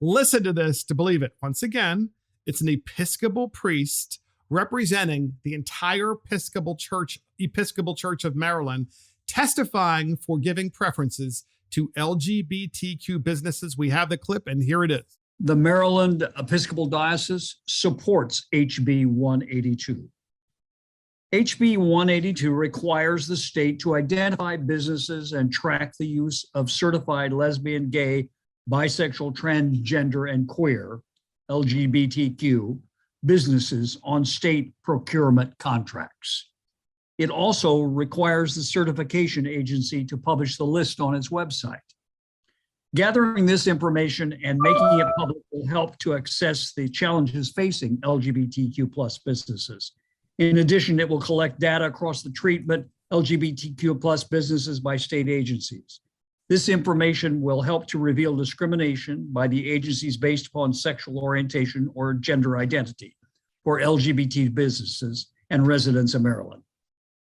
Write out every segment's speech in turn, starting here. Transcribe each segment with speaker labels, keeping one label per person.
Speaker 1: Listen to this to believe it. Once again, it's an Episcopal priest representing the entire Episcopal Church of Maryland, testifying for giving preferences to LGBTQ businesses. We have the clip, and here it is.
Speaker 2: The Maryland Episcopal Diocese supports HB 182. HB 182 requires the state to identify businesses and track the use of certified lesbian, gay, bisexual, transgender, and queer, LGBTQ, businesses on state procurement contracts. It also requires the certification agency to publish the list on its website. Gathering this information and making it public will help to assess the challenges facing LGBTQ plus businesses. In addition, it will collect data across the treatment LGBTQ plus businesses by state agencies. This information will help to reveal discrimination by the agencies based upon sexual orientation or gender identity for LGBT businesses and residents of Maryland.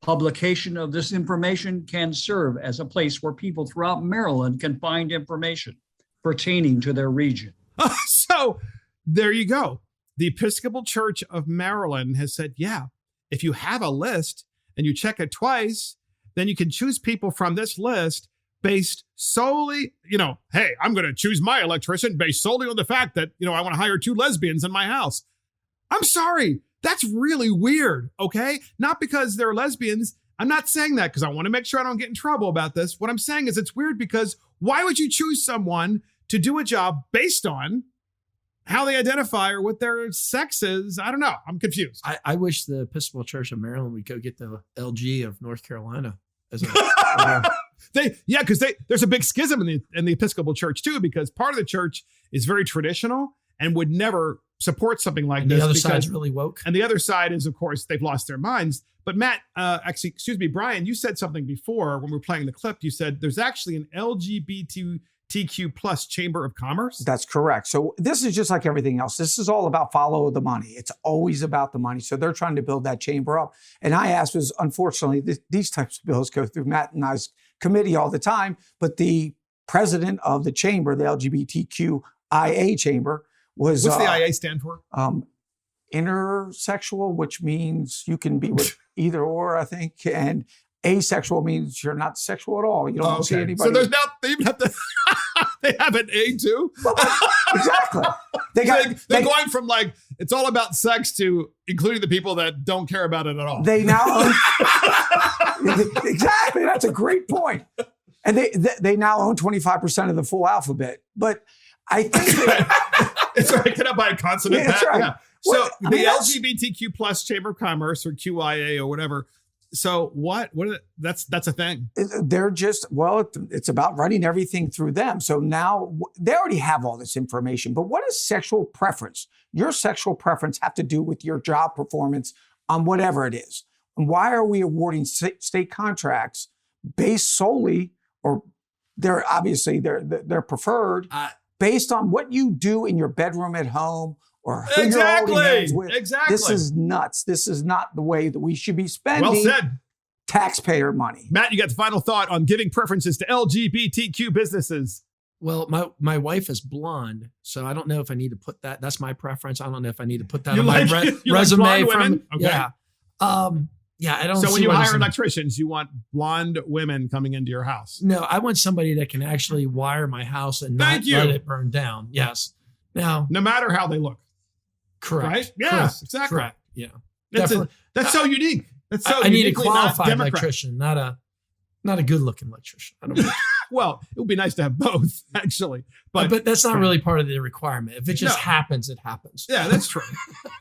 Speaker 2: Publication of this information can serve as a place where people throughout Maryland can find information pertaining to their region.
Speaker 1: So there you go. The Episcopal Church of Maryland has said, yeah, if you have a list and you check it twice, then you can choose people from this list based solely, hey, I'm going to choose my electrician based solely on the fact that, I want to hire 2 lesbians in my house. I'm sorry. That's really weird, okay? Not because they're lesbians. I'm not saying that because I want to make sure I don't get in trouble about this. What I'm saying is it's weird because why would you choose someone to do a job based on how they identify or what their sex is? I don't know. I'm confused.
Speaker 3: I wish the Episcopal Church of Maryland would go get the LG of North Carolina as a
Speaker 1: because there's a big schism in the Episcopal Church too, because part of the church is very traditional and would never support something like this.
Speaker 3: The other side's really woke.
Speaker 1: And the other side is, of course, they've lost their minds. But Matt, Brian, you said something before when we were playing the clip. You said there's actually an LGBTQ plus Chamber of Commerce.
Speaker 4: That's correct. So this is just like everything else. This is all about follow the money. It's always about the money. So they're trying to build that chamber up. And I asked, was unfortunately, these types of bills go through Matt and I's committee all the time. But the president of the chamber, the LGBTQIA chamber, was
Speaker 1: what's the IA stand for?
Speaker 4: Intersexual, which means you can be with either or, I think, and asexual means you're not sexual at all. You don't see anybody.
Speaker 1: So there's not, they even have to, they have an A too?
Speaker 4: Well, exactly.
Speaker 1: They're going from like, it's all about sex to including the people that don't care about it at all.
Speaker 4: They now own, exactly. That's a great point. And they now own 25% of the full alphabet. But I think
Speaker 1: it's right. Can I buy a consonant?
Speaker 4: Yeah, that's right.
Speaker 1: Yeah. So the LGBTQ plus Chamber of Commerce or QIA or whatever. So what that's a thing.
Speaker 4: They're just, it's about running everything through them. So now they already have all this information, but what is sexual preference? Your sexual preference have to do with your job performance on whatever it is. And why are we awarding state contracts based solely, or they're preferred, based on what you do in your bedroom at home or who you're holding hands with?
Speaker 1: Exactly.
Speaker 4: This is nuts. This is not the way that we should be spending taxpayer money.
Speaker 1: Matt, you got the final thought on giving preferences to LGBTQ businesses.
Speaker 3: Well, my wife is blonde, so I don't know if I need to put that. That's my preference. I don't know if I need to put that on my resume.
Speaker 1: Like blonde women? Okay.
Speaker 3: Yeah, I don't.
Speaker 1: So when you hire electricians, you want blonde women coming into your house?
Speaker 3: No, I want somebody that can actually wire my house and not let it burn down. Yes. Now,
Speaker 1: no matter how they look.
Speaker 3: Correct.
Speaker 1: Right? Yes, exactly.
Speaker 3: Correct. Yeah.
Speaker 1: That's so unique. That's so
Speaker 3: I need a qualified electrician, not a good looking electrician. I don't know.
Speaker 1: Well, it would be nice to have both, actually.
Speaker 3: But that's not really part of the requirement. If it just happens, it happens.
Speaker 1: Yeah, that's true.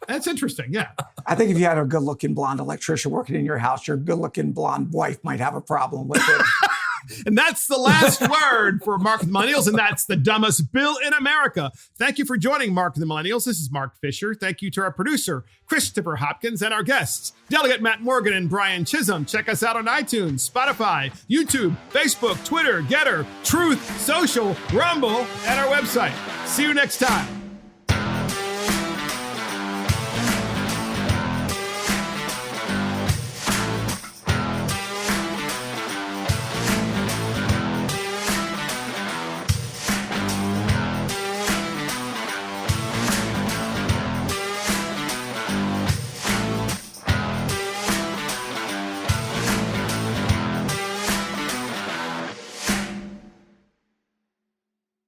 Speaker 1: That's interesting. Yeah.
Speaker 4: I think if you had a good-looking blonde electrician working in your house, your good-looking blonde wife might have a problem with it.
Speaker 1: And that's the last word for Mark and the Millennials, and that's the dumbest bill in America. Thank you for joining Mark and the Millennials. This is Mark Fisher. Thank you to our producer, Christopher Hopkins, and our guests, Delegate Matt Morgan and Brian Chisholm. Check us out on iTunes, Spotify, YouTube, Facebook, Twitter, Getter, Truth, Social, Rumble, and our website. See you next time.